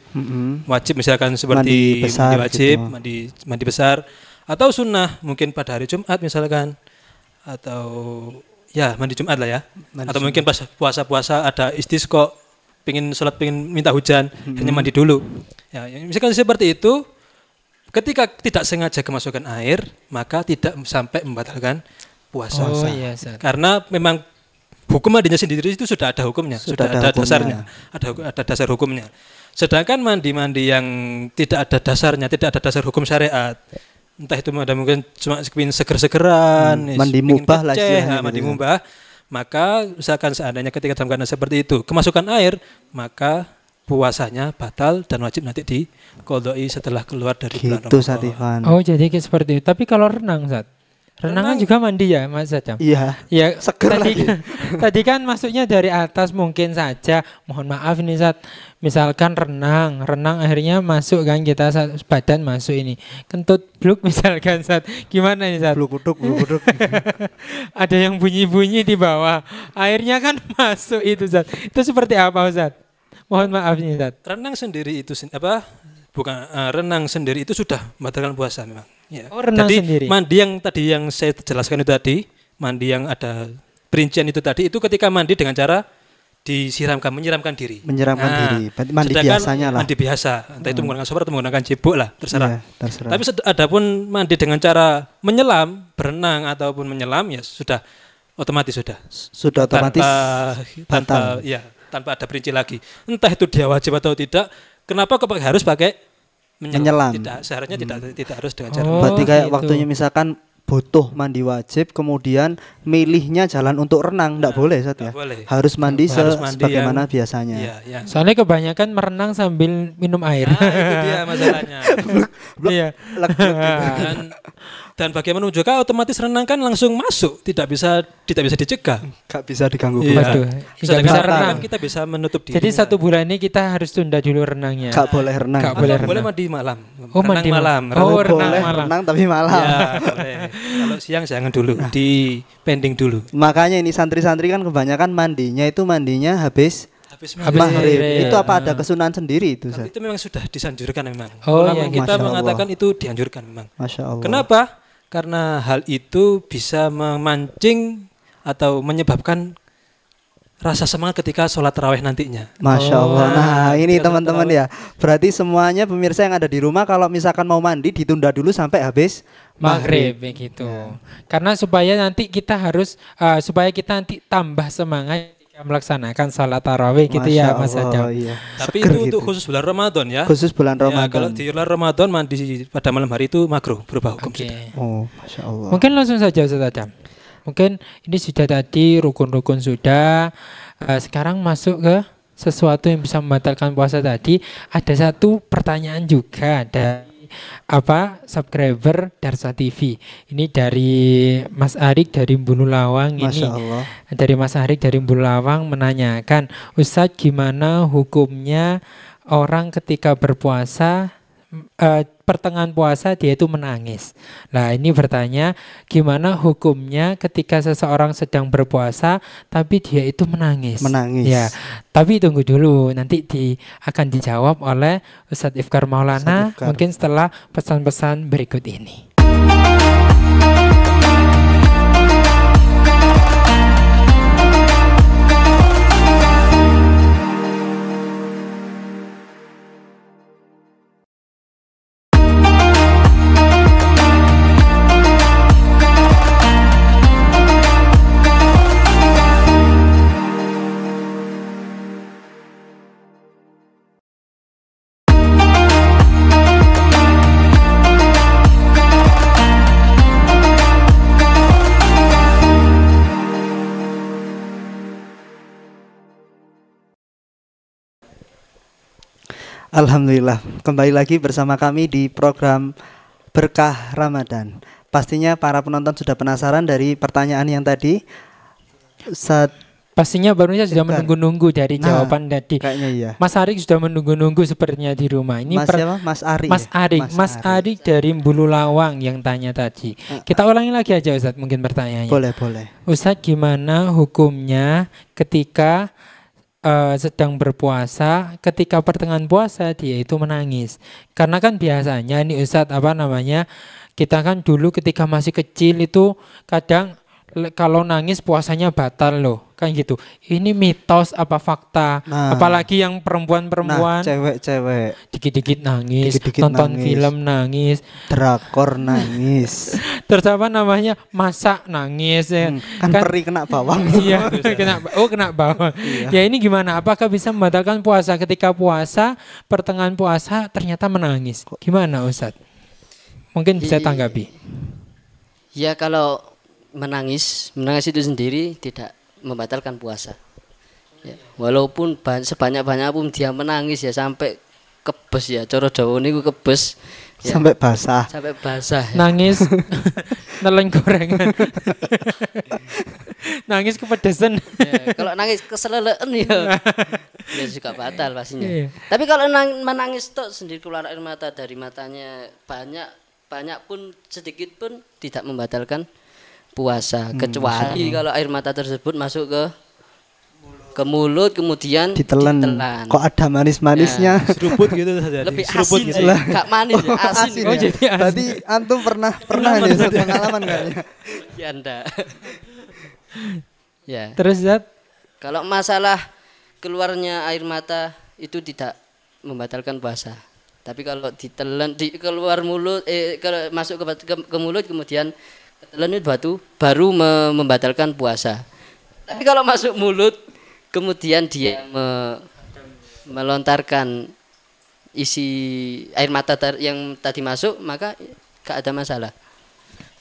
wajib misalkan seperti mandi wajib, gitu. mandi besar, atau sunnah mungkin pada hari Jumat misalkan, atau ya mandi Jumat lah ya, atau mungkin pas puasa-puasa ada istisqa, pingin sholat, pingin minta hujan, hanya mandi dulu. Ya, misalkan seperti itu, ketika tidak sengaja kemasukan air, maka tidak sampai membatalkan puasa. Oh, iya, karena memang hukum mandinya sendiri itu sudah ada hukumnya, sudah ada dasarnya, ada dasar hukumnya. Sedangkan mandi-mandi yang tidak ada dasarnya, tidak ada dasar hukum syariat, entah itu ada mungkin cuma ingin seger-segeran, mandi mubah lah istilahnya, mandi mubah, maka misalkan seandainya ketika dalam keadaan seperti itu kemasukan air, maka puasanya batal dan wajib nanti diqodoi setelah keluar dari bulan Ramadan. Oh, jadi kayak seperti itu. Tapi kalau renang, Zat? Renang kan juga mandi ya, Mas Zacam? Iya. Ya, seger tadi kan masuknya dari atas mungkin saja. Mohon maaf nih, Zat. Misalkan renang akhirnya masuk kan kita badan masuk ini. Kentut bluk misalkan, Zat. Gimana nih, Zat? Bluk buduk. Ada yang bunyi-bunyi di bawah. Airnya kan masuk itu, Zat. Itu seperti apa, Zat? Mohon maaf nih, Zat. Renang sendiri itu renang sendiri itu sudah membatalkan puasa memang. Ya. Oh, renang jadi, sendiri. Mandi yang tadi yang saya jelaskan itu tadi, mandi yang ada perincian itu tadi, itu ketika mandi dengan cara menyiramkan diri. Diri. Mandi biasanya lah. Mandi biasa, entah itu menggunakan shower atau menggunakan cibuk lah, terserah. Ya, terserah. Tapi adapun mandi dengan cara menyelam, berenang ataupun menyelam, ya sudah otomatis tanpa ada perinci lagi. Entah itu dia wajib atau tidak. Kenapa kok harus pakai menyelam? Tidak, seharusnya tidak harus dengan cara. Berarti kayak gitu. Waktunya misalkan butuh mandi wajib, kemudian milihnya jalan untuk renang, enggak boleh, Sat, ya? Boleh. Harus mandi sebagaimana biasanya. Iya. Soalnya kebanyakan merenang sambil minum air. Nah, itu dia masalahnya. Iya. Dan bagaimana juga otomatis renang kan langsung masuk, tidak bisa dicegah. Gak bisa diganggu. Iya. Gak bisa renang. Kita bisa menutup diri. Jadi 1 bulan ini kita harus tunda dulu renangnya. Gak boleh renang. Boleh mandi malam. Oh, mandi malam. Oh, boleh renang tapi malam. Ya, boleh. Kalau siang jangan dulu, di pending dulu. Makanya ini santri-santri kan kebanyakan mandinya habis maghrib. Itu apa ada kesunahan sendiri itu? Itu memang sudah disanjurkan memang. Kita mengatakan itu dianjurkan memang. Masya Allah. Kenapa? Karena hal itu bisa memancing atau menyebabkan rasa semangat ketika sholat tarawih nantinya. Masya Allah. Nah ini ketika sholat teman-teman ya. Berarti semuanya pemirsa yang ada di rumah kalau misalkan mau mandi ditunda dulu sampai habis maghrib begitu. Karena supaya nanti kita harus supaya kita nanti tambah semangat ketika melaksanakan salat tarawih gitu ya Mas Adam. Iya. Tapi Seger itu gitu. untuk khusus bulan Ramadan ya. Khusus bulan Ya, Ramadan. kalau di bulan Ramadan mandi pada malam hari itu makruh, berubah hukum Oke. sudah. Oh, Masya Allah. Mungkin langsung saja Ustaz Adam. Mungkin ini sudah tadi rukun-rukun sudah. Sekarang masuk ke sesuatu yang bisa membatalkan puasa tadi. Ada satu pertanyaan juga dari subscriber Darsa TV. Ini dari Mas Arik dari Bulu Lawang. Masya Ini Allah. dari Mas Arik dari Bulu Lawang menanyakan, Ustadz gimana hukumnya orang ketika berpuasa pertengahan puasa dia itu menangis. Nah ini bertanya gimana hukumnya ketika seseorang sedang berpuasa tapi dia itu menangis. Menangis. Ya, tapi tunggu dulu nanti akan dijawab oleh Ustadz Ifkar Maulana Ustadz Ifkar. mungkin setelah pesan-pesan berikut ini. Alhamdulillah, kembali lagi bersama kami di program Berkah Ramadan. Pastinya para penonton sudah penasaran dari pertanyaan yang tadi. Pastinya barunya sudah Ifkar. menunggu-nunggu dari Nah, jawaban tadi. Kayaknya iya. Mas Arik sudah menunggu-nunggu sepertinya di rumah. Ini Mas siapa? Mas Ari. Mas ya? Arik, Mas Arik dari Bulu Lawang yang tanya tadi. Kita ulangi lagi aja Ustadz mungkin pertanyaannya. Boleh. Ustadz gimana hukumnya ketika sedang berpuasa, ketika pertengahan puasa dia itu menangis? Karena kan biasanya ini Ustadz kita kan dulu ketika masih kecil itu kadang kalau nangis puasanya batal loh, kan gitu. Ini mitos apa fakta? Nah. Apalagi yang perempuan-perempuan Cewek-cewek dikit-dikit nangis, Dikit-dikit nonton nangis. film nangis, drakor nangis. terus masak nangis ya. Kan peri kena bawang. Iya, kena bawang. Ya ini gimana? Apakah bisa membatalkan puasa ketika puasa pertengahan puasa ternyata menangis? Gimana Ustadz? Mungkin bisa tanggapi. Ya kalau menangis itu sendiri tidak membatalkan puasa. Ya, walaupun sebanyak-banyak pun dia menangis ya sampai kebes ya, coro Jawa niku kebes. Ya, Sampai basah. sampai basah. Ya. Nangis nelen gorengan. Nangis kepedesan. Ya, kalau nangis keselelean ya, ya juga batal pastinya. Iya. Tapi kalau menangis tok sendiri keluar air mata dari matanya banyak pun sedikit pun tidak membatalkan puasa, kecuali kalau air mata tersebut masuk ke mulut kemudian Ditelan. Kok ada manis-manisnya? Seruput gitu saja. lebih Seruput asin gitu. sih, gak manis ya, asin. Asin Oh, ya? jadi asin. Berarti antum pernah nih satu pengalaman kayaknya. Ya enggak. Ya. Terus Ustadz? Kalau masalah keluarnya air mata itu tidak membatalkan puasa. Tapi kalau ditelan keluar mulut kalau masuk ke mulut kemudian ketelan itu baru membatalkan puasa. Tapi kalau masuk mulut kemudian dia melontarkan isi air mata yang tadi masuk maka gak ada masalah.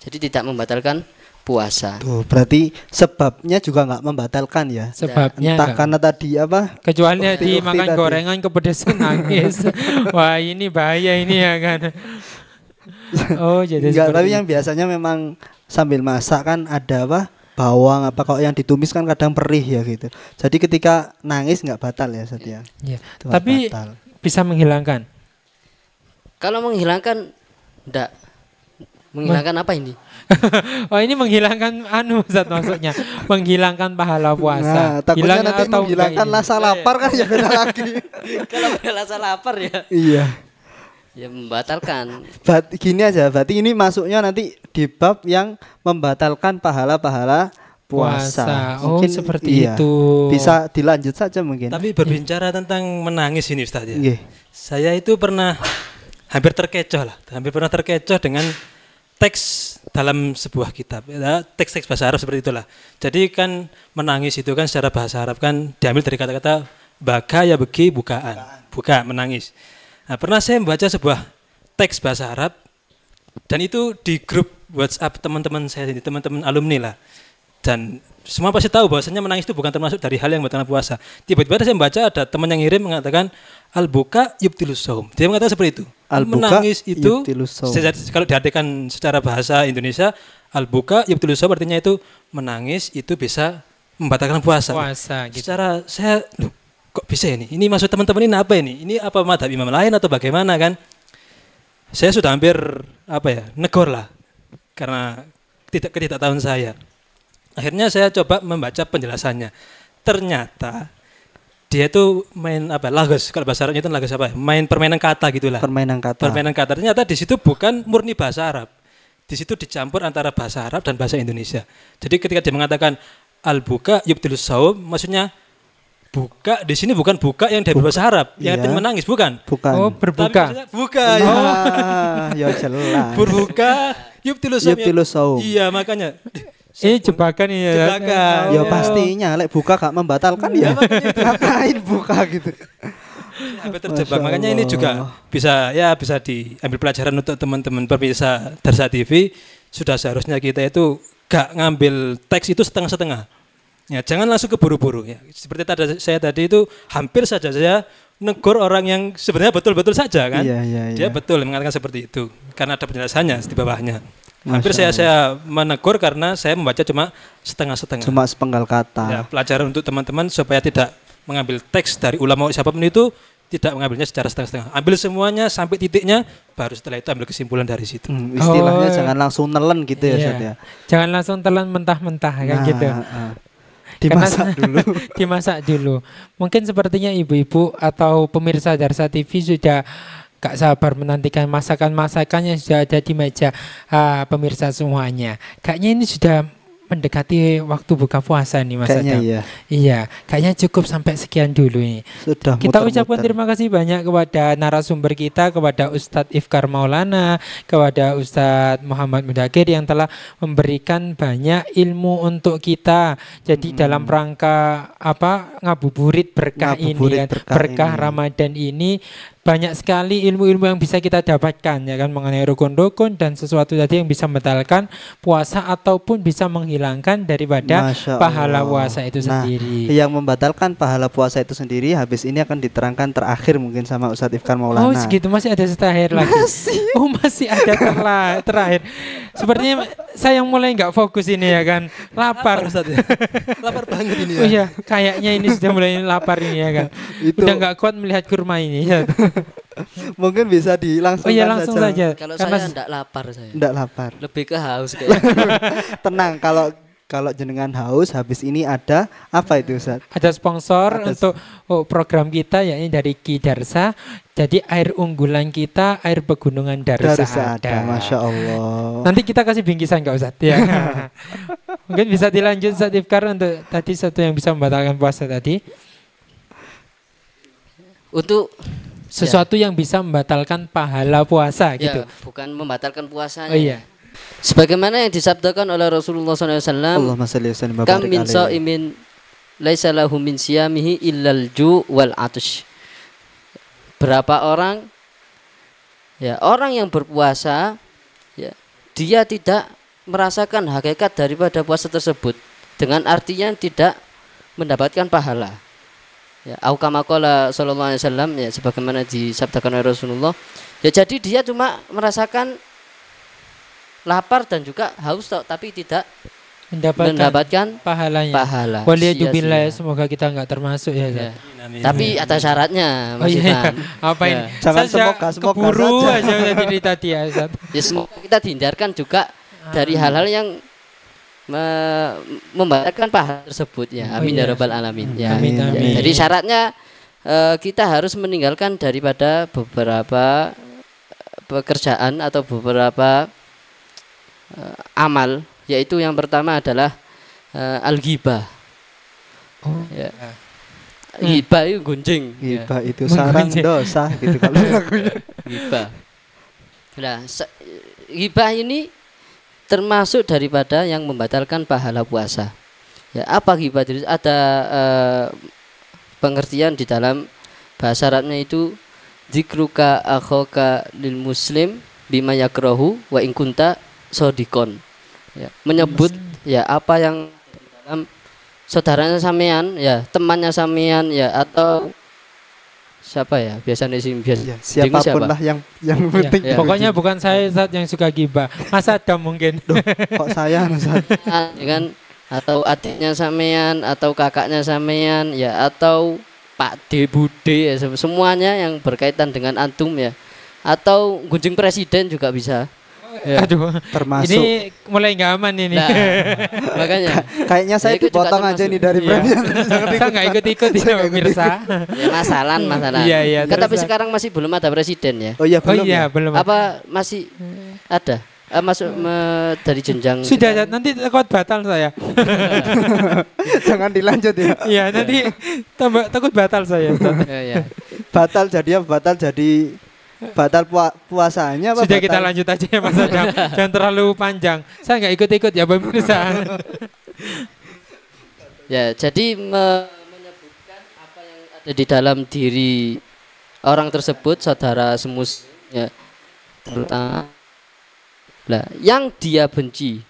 Jadi tidak membatalkan puasa. Tuh, berarti sebabnya juga nggak membatalkan ya. Sebabnya Entah enggak. karena tadi apa? Kecuali Ukti dimakan tadi. gorengan kepedesan nangis. Wah ini bahaya ini ya kan. Oh jadi Enggak, seperti tapi yang itu. biasanya memang sambil masak kan ada apa? Bawang apa kalau yang ditumis kan kadang perih ya gitu. Jadi ketika nangis nggak batal ya Satya. Iya. Itu nggak Tapi batal. bisa menghilangkan. Kalau menghilangkan enggak. Menghilangkan apa ini? Oh ini menghilangkan Ustaz maksudnya menghilangkan pahala Nah, puasa. takutnya Hilang nanti atau menghilangkan enggak ini? rasa lapar kan ya beda lagi. Kalau rasa lapar ya, Iya. ya membatalkan. Gini aja, berarti ini masuknya nanti di bab yang membatalkan pahala-pahala puasa. Oh, Mungkin seperti iya, itu. Bisa dilanjut saja mungkin. Tapi berbicara tentang menangis ini Ustaz ya. Nggih. Saya itu pernah hampir terkecoh dengan teks dalam sebuah kitab, ya, teks-teks bahasa Arab seperti itulah. Jadi kan menangis itu kan secara bahasa Arab kan diambil dari kata-kata baka ya beki bukaan, buka menangis. Nah, pernah saya membaca sebuah teks bahasa Arab dan itu di grup WhatsApp teman-teman saya ini, teman-teman alumni lah. Dan semua pasti tahu bahwasanya menangis itu bukan termasuk dari hal yang membatalkan puasa. Tiba-tiba saya membaca ada teman yang ngirim mengatakan al-buka yubtilus shaum. Dia mengatakan seperti itu. Al-buka Menangis itu yubtilus shaum. kalau diartikan secara bahasa Indonesia, al-buka yubtilus shaum artinya itu menangis itu bisa membatalkan puasa. Puasa gitu. Secara saya kok bisa ini? Ini maksud teman-teman ini apa ini? Ini apa madhab imam lain atau bagaimana kan? Saya sudah hampir negor lah karena ketidaktahuan saya. Akhirnya saya coba membaca penjelasannya. Ternyata dia itu main lagos, kalau bahasa Arabnya itu lagos main permainan kata gitulah. Permainan kata. Ternyata di situ bukan murni bahasa Arab. Di situ dicampur antara bahasa Arab dan bahasa Indonesia. Jadi ketika dia mengatakan al-buka yubtilus shaum, maksudnya buka di sini bukan buka yang dari bahasa Arab, yang artinya menangis bukan. Bukan. Oh, berbuka. Bukan. Ya jelas. Berbuka yubtilus shaum. Iya, makanya Jebakan ini ya. Jebakan. Ya pastinya lek buka gak membatalkan ya. Ngapain buka gitu. Sampai terjebak. Makanya ini juga bisa diambil pelajaran untuk teman-teman pemirsa Darsa TV. Sudah seharusnya kita itu gak ngambil teks itu setengah-setengah. Ya, jangan langsung keburu-buru ya. Seperti saya tadi itu hampir saja saya negur orang yang sebenarnya betul-betul saja kan. Iya. Dia betul mengatakan seperti itu karena ada penjelasannya di bawahnya. Hampir saya menegur karena saya membaca cuma setengah-setengah. Cuma sepenggal kata. Ya, pelajaran untuk teman-teman supaya tidak mengambil teks dari ulama siapapun itu, tidak mengambilnya secara setengah-setengah. Ambil semuanya sampai titiknya, baru setelah itu ambil kesimpulan dari situ. Istilahnya jangan langsung nelen gitu ya, Ustaz ya. Jangan langsung telan mentah-mentah kan gitu. Dimasak dulu. Dimasak dulu. Mungkin sepertinya ibu-ibu atau pemirsa Darsa TV sudah gak sabar menantikan masakan-masakan yang sudah ada di meja pemirsa semuanya. Kayaknya ini sudah mendekati waktu buka puasa nih Mas Kayaknya Adam. iya. Iya, kayaknya cukup sampai sekian dulu ini. Sudah Kita muter-muter. ucapkan terima kasih banyak kepada narasumber kita, kepada Ustadz Ifkar Maulana, kepada Ustadz Muhammad Mudakir yang telah memberikan banyak ilmu untuk kita. Jadi dalam rangka ngabuburit berkah ini kan, berkah Ramadan ini banyak sekali ilmu-ilmu yang bisa kita dapatkan ya kan, mengenai rukun-rukun dan sesuatu tadi yang bisa membatalkan puasa ataupun bisa menghilangkan daripada pahala puasa itu sendiri. Yang membatalkan pahala puasa itu sendiri habis ini akan diterangkan terakhir mungkin sama Ustadz Ifkar Maulana. Oh segitu, masih ada terakhir lagi. Masih ada terakhir. Sepertinya saya yang mulai nggak fokus ini ya kan. Lapar Ustaz ya. Lapar banget ini ya. Oh iya, kayaknya ini sudah mulai lapar ini ya kan. Udah nggak kuat melihat kurma ini ya. Mungkin bisa dilangsungkan. Oh iya, langsung saja. Kalau karena saya enggak lapar saya. Enggak lapar. Lebih ke haus kayaknya. Tenang, kalau jenengan haus habis ini ada apa itu Ustaz? Ada sponsor untuk program kita yakni dari Ki Darsa. Jadi air unggulan kita, air pegunungan Darsa ada. Masya Allah. Nanti kita kasih bingkisan nggak Ustaz? Ya. Mungkin bisa dilanjut Ustaz Ifkar untuk tadi satu yang bisa membatalkan puasa tadi. Untuk sesuatu yang bisa membatalkan pahala puasa gitu. Bukan membatalkan puasanya. Oh iya. Sebagaimana yang disabdakan oleh Rasulullah SAW, Allahumma shalli wa sallim wa kam barik min alaihi. sha'imin laisa lahu min siyamihi illal ju' wal atsh. Berapa orang yang berpuasa dia tidak merasakan hakikat daripada puasa tersebut, dengan artinya tidak mendapatkan pahala. Ya, au kama qala sallallahu alaihi wasallam, ya sebagaimana disabdakan oleh Rasulullah. Ya jadi dia cuma merasakan lapar dan juga haus tapi tidak mendapatkan pahala. Waliyadzubillah, semoga kita enggak termasuk ya. Tapi atas syaratnya Mas Ivan. Apa ini? Jangan semoga keburu aja tadi ya Ustaz. Ya semoga kita dihindarkan juga dari hal-hal yang membatalkan pahala tersebut ya. Amin ya rabbal alamin ya. Amin. Jadi syaratnya kita harus meninggalkan daripada beberapa pekerjaan atau beberapa amal, yaitu yang pertama adalah al-ghibah. Oh. Ya. Ghibah itu gunjing. Ghibah itu sarang dosa gitu kalau lagunya. Ghibah. Nah, ghibah ini termasuk daripada yang membatalkan pahala puasa. Ya, apa ghibah? Ada pengertian di dalam bahasa Arabnya itu dzikruka akhaka lil muslim bima yakrahu wa in kunta sodikon. Ya, menyebut ya apa yang dalam saudaranya sampean, ya temannya sampean, ya atau siapa ya biasanya sih Ya, siapapun lah yang penting. Ya, pokoknya bukan saya Ustaz yang suka gibah. Mas Adam mungkin. Duh, kok saya Ustaz? ya kan, atau adiknya sampean, atau kakaknya sampean, ya atau Pak D, Bude, ya, semuanya yang berkaitan dengan antum ya. Atau gunjing presiden juga bisa. Ya. Aduh, Termasuk. ini mulai nggak aman ini. Nah, makanya Kayaknya saya itu juga dipotong aja termasuk. nih dari Iya. brandnya. Saya nggak ikut-ikut ini Saya nggak pemirsa. ya, masalah. Iya, iya, Kan, tapi terus, sekarang masih belum ada presiden ya. Oh iya Oh belum. iya, Ya? belum. Apa masih ada? Masuk dari jenjang Sudah Ustaz, nanti takut batal saya. Jangan dilanjut ya. Iya, nanti takut batal saya Ustaz. ya. Batal jadi batal puasanya apa Sudah batal? kita lanjut aja ya Mas Adam. Jangan terlalu panjang. Saya nggak ikut-ikut ya pemirsa. Ya, jadi menyebutkan apa yang ada di dalam diri orang tersebut, saudara semuslim ya, terutama lah yang dia benci,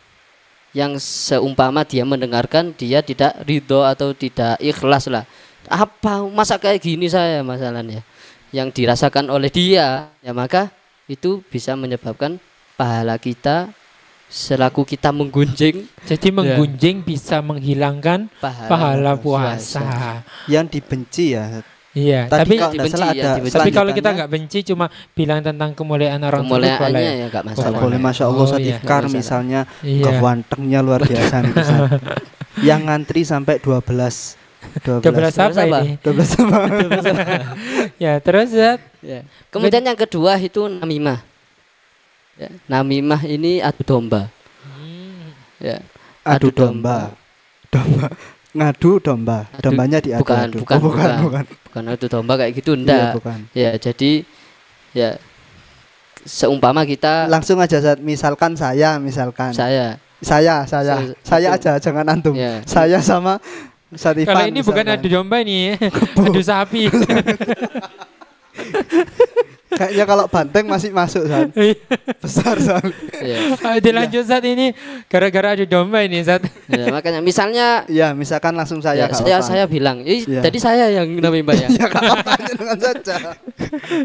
yang seumpama dia mendengarkan dia tidak ridho atau tidak ikhlas lah. Apa masa kayak gini saya masalahnya yang dirasakan oleh dia, ya maka itu bisa menyebabkan pahala kita selaku kita menggunjing. Jadi menggunjing bisa menghilangkan pahala puasa. Yang dibenci ya. Iya, Tadi tapi kalau nggak dibenci salah ya, ada dibenci. tapi kalau kita selanjutannya. nggak benci cuma bilang tentang kemuliaan orang tersebut boleh. Kemuliaannya ya nggak Boleh, masalah. boleh, Masya Allah, Oh, Ustaz iya. Ifkar Nggak misalnya Iya. kewantengnya luar biasa nih Ustaz. Yang ngantri sampai 12 12 apa? apa ini? 12 sama. Ya, terus Zat. Ya. Kemudian yang kedua itu namimah. Ya, namimah ini adu domba. Ya. Adu domba. Ngadu domba. Adu- Dombanya diadu. bukan, bukan, Oh, bukan, bukan. bukan. Bukan adu domba kayak gitu Iya, enggak. bukan. Ya, jadi ya seumpama kita Langsung aja Zat, misalkan misalkan saya saya Saya- aja jangan antum. Ya. Saya sama Ustaz Ifan. Kalau ini bukan misalkan. adu domba ini, adu sapi. Kayaknya kalau banteng masih masuk Zat. Besar soalnya. ya, Dilanjut Zat ini gara-gara adu domba ini Zat. ya, makanya misalnya Iya, misalkan langsung saya. ya, Kak saya Ovan. saya bilang, Ya. tadi saya yang namimah ya. Ya Kak Ovan, dengan saja.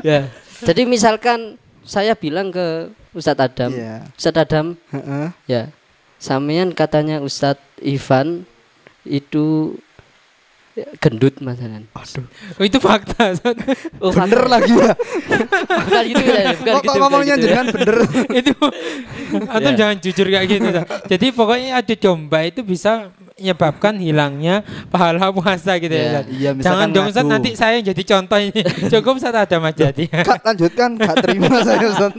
Ya. Jadi misalkan saya bilang ke Ustadz Adam, Iya. Ustadz Adam, Heeh. ya, sampean katanya Ustadz Ivan itu gendut masalan. Aduh. Oh, itu fakta Zat. Oh, Bener lagi ya. bukan gitu ya, bukan Kok gitu. ngomongnya bukan gitu ya. jangan bener. Itu antum Ya. jangan jujur kayak gitu Zat. Jadi pokoknya adu domba itu bisa menyebabkan hilangnya pahala puasa gitu ya, Ya. Zat. Iya, misalkan Jangan dong Zat, ngadu. nanti saya yang jadi contoh ini. Cukup Zat Adam aja dia. Kak lanjutkan, gak terima saya Ustaz.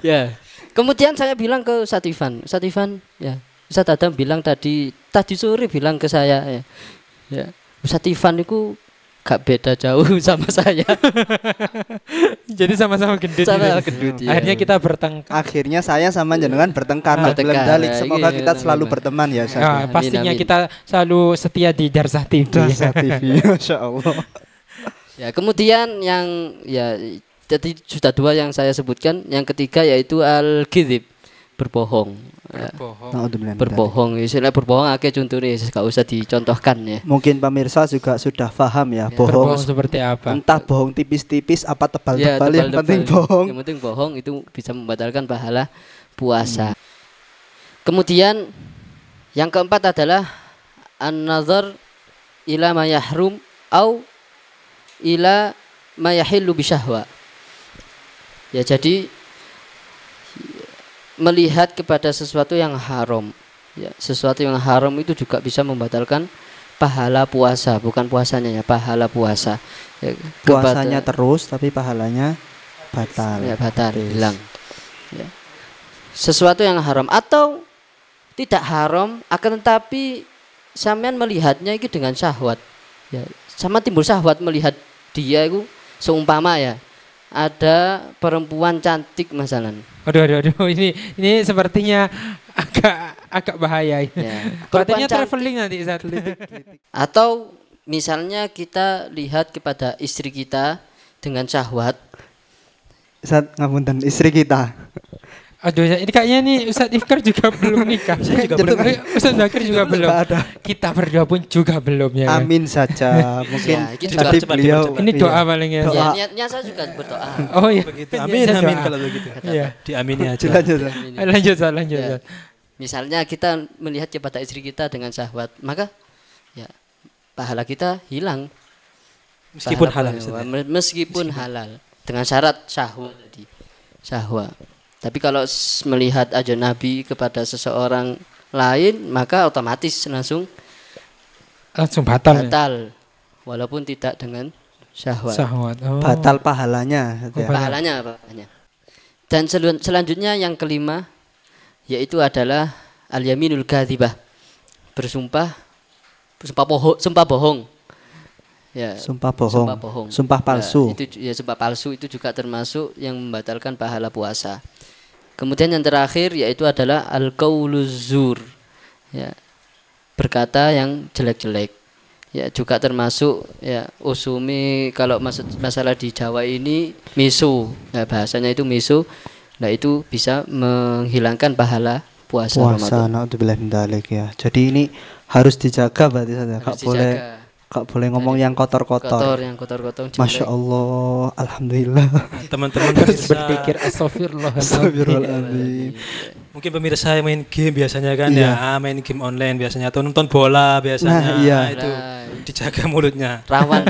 Ya. Kemudian saya bilang ke Ustadz Ivan, ya, Ustadz Adam bilang tadi sore bilang ke saya, ya, Ustadz Ivan itu gak beda jauh sama saya. Jadi sama-sama gendut. Sama gitu. gendut, ya. Akhirnya kita bertengkar. Akhirnya saya sama jenengan bertengkar. Bertengkar, Belum dalik. ya, Semoga iya, kita selalu namanya. berteman ya Ustaz. Ya, Amin, pastinya amin. kita selalu setia di Darsah TV. Dasar TV, Masya Allah. Ya, kemudian yang ya jadi sudah dua yang saya sebutkan, yang ketiga yaitu al-kizib, berbohong. Ya, Naudzubillah min dzalik. berbohong, istilah berbohong akeh contohnya, gak usah dicontohkan ya. Mungkin pemirsa juga sudah paham ya, Berbohong bohong. seperti apa? Entah bohong tipis-tipis apa Ya, tebal-tebal, yang penting bohong. Yang penting bohong itu bisa membatalkan pahala puasa. Kemudian yang keempat adalah an-nazar ila ma yahrum au ila ma yahillu bisyahwa. Ya, jadi melihat kepada sesuatu yang haram. Ya, sesuatu yang haram itu juga bisa membatalkan pahala puasa, bukan puasanya ya, pahala puasa. Ya, Puasanya terus tapi pahalanya batal. ya batal, Terus. hilang. Ya. Sesuatu yang haram atau tidak haram, akan tetapi sampean melihatnya itu dengan syahwat. Ya, sama timbul syahwat melihat dia itu seumpama ya ada perempuan cantik masalan. Aduh, ini sepertinya agak bahaya. Ya, Katanya perempuan cantik. traveling nanti saat Atau misalnya kita lihat kepada istri kita dengan syahwat. Ustaz, ngapunten, istri kita. Aduh, ini kayaknya nih Ustadz Ifkar juga belum nikah. Saya juga belum. Ustadz Zakir juga belum. Nggak ada. Kita berdua pun juga belum ya. Amin saja. Mungkin Ya, gitu tadi coba, beliau Ini doa iya. paling ya. Doa. Ya, niatnya saya juga berdoa. Oh iya. Begitu. Amin, Niatnya amin doa. kalau begitu. Iya. Diamini aja. Lanjut. Lanjut. Ya. Ustaz. Misalnya kita melihat kepada istri kita dengan syahwat, maka ya pahala kita hilang. Meskipun Pahala halal. Ustaz, ya. meskipun halal dengan syarat syahwat tadi. Syahwat. Tapi kalau melihat ajnabi kepada seseorang lain, maka otomatis langsung Langsung batal. Ya? batal walaupun tidak dengan syahwat. Syahwat. Oh. Batal pahalanya. Ustaz, ya. Pahalanya. Dan selanjutnya yang kelima yaitu adalah al-yaminul kadzibah. Sumpah bohong. Ya, Sumpah bohong. Sumpah bohong. Sumpah palsu. Sumpah palsu itu juga termasuk yang membatalkan pahala puasa. Kemudian yang terakhir yaitu adalah al-qauluz zur. Ya. Berkata yang jelek-jelek. Ya, juga termasuk ya usumi kalau masalah di Jawa ini misu. Ya, bahasanya itu misu. Nah, itu bisa menghilangkan pahala puasa Puasa, Ramadan. naudzubillah min dzalik ya. Jadi ini harus dijaga berarti Ustaz, ya. Harus Kak boleh ngomong yang kotor-kotor. yang kotor-kotor. Masya Allah, alhamdulillah. Teman-teman Terus pemirsa, berpikir astagfirullahaladzim. Astagfirullahaladzim. mungkin pemirsa yang main game biasanya kan Iya. ya, main game online biasanya atau nonton bola biasanya. Nah, iya. Itu Nah, dijaga mulutnya. rawan.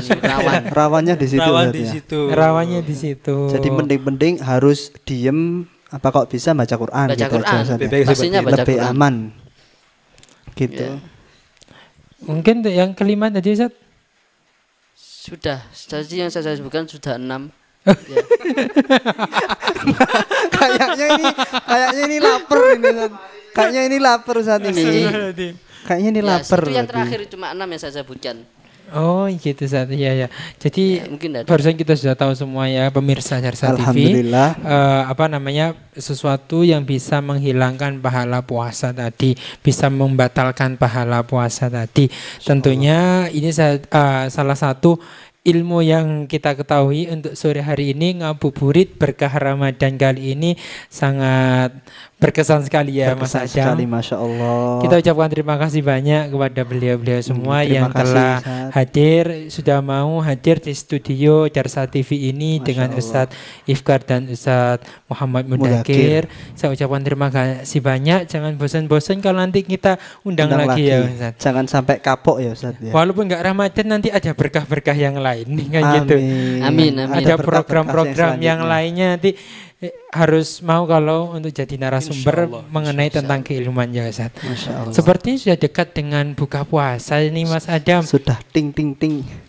Rawannya di situ. Rawan Ustaz, di ya. situ. Rawannya di situ. Jadi mending harus diem. Apa kok bisa baca Quran? Baca gitu aja, Quran. Ustaz, ya. Lebih Pastinya baca Lebih Quran. aman. Gitu. Ya. Mungkin tuh yang kelima tadi Ustaz. Sudah, tadi yang saya sebutkan sudah 6. Ya. kayaknya ini lapar ini. Ustaz. Kayaknya ini lapar saat ini. Kayaknya ini Ya, lapar. itu yang berarti. terakhir cuma 6 yang saya sebutkan. Oh gitu Ustaz. Iya. Jadi Ya, mungkin ada. barusan kita sudah tahu semua ya pemirsa Jarsa TV. Alhamdulillah. Sesuatu yang bisa menghilangkan pahala puasa tadi, bisa membatalkan pahala puasa tadi. Tentunya ini salah satu ilmu yang kita ketahui untuk sore hari ini. Ngabuburit berkah Ramadan kali ini sangat berkesan sekali ya Mas Berkesan Adam. sekali, Masya Allah. Kita ucapkan terima kasih banyak kepada beliau-beliau semua terima yang kasih, telah Ustaz. hadir, sudah mau hadir di studio Jarsa TV ini Masya dengan Allah. Ustadz Ifkar dan Ustadz Muhammad Mudakir. Saya ucapkan terima kasih banyak. Jangan bosan-bosan kalau nanti kita undang lagi ya Ustadz. Jangan sampai kapok ya Ustaz ya. Walaupun nggak Ramadan nanti ada berkah-berkah yang lain kan gitu. Amin. Ada berkah-berkah program-program yang selanjutnya. lainnya nanti harus mau kalau untuk jadi narasumber Insyaallah, mengenai tentang keilmuan ya Ustaz. Masya Allah. Sepertinya sudah dekat dengan buka puasa ini Mas Adam. Sudah ting.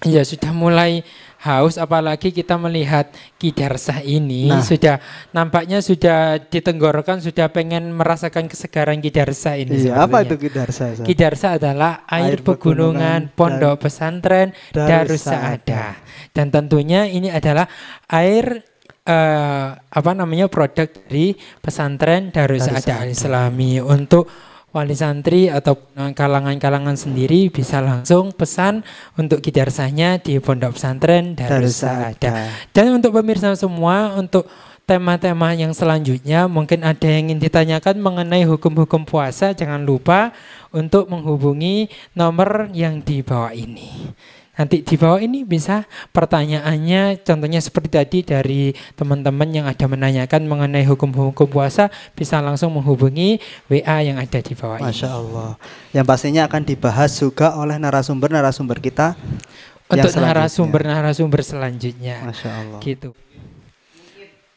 Ya sudah mulai haus, apalagi kita melihat Kidarsah ini Nah. sudah nampaknya sudah ditenggorokan, sudah pengen merasakan kesegaran Kidarsah ini. Iya, apa sepertinya. itu Kidarsa? Ustaz? Kidarsa adalah air pegunungan Pondok Pesantren Darus Saadah. Dan tentunya ini adalah air produk dari pesantren Darus Saadah Al-Islami. Untuk wali santri atau kalangan-kalangan sendiri bisa langsung pesan untuk kidarsahnya di Pondok Pesantren Darus Saadah. Dan untuk pemirsa semua, untuk tema-tema yang selanjutnya mungkin ada yang ingin ditanyakan mengenai hukum-hukum puasa, jangan lupa untuk menghubungi nomor yang di bawah ini. Nanti di bawah ini bisa pertanyaannya, contohnya seperti tadi dari teman-teman yang ada menanyakan mengenai hukum-hukum puasa, bisa langsung menghubungi WA yang ada di bawah ini. Masya Allah. Yang pastinya akan dibahas juga oleh narasumber kita. Untuk yang selanjutnya. narasumber selanjutnya. Masya Allah. Gitu.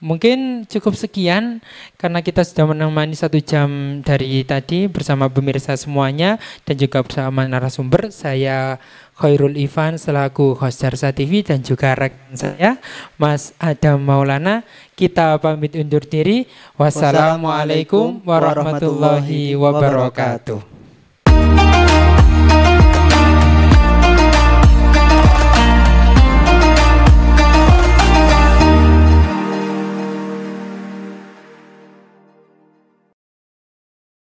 Mungkin cukup sekian karena kita sudah menemani 1 jam dari tadi bersama pemirsa semuanya dan juga bersama narasumber. Saya Khairul Ifan selaku host Darsa TV dan juga rekan saya Mas Adam Maulana. Kita pamit undur diri. Wassalamualaikum warahmatullahi wabarakatuh.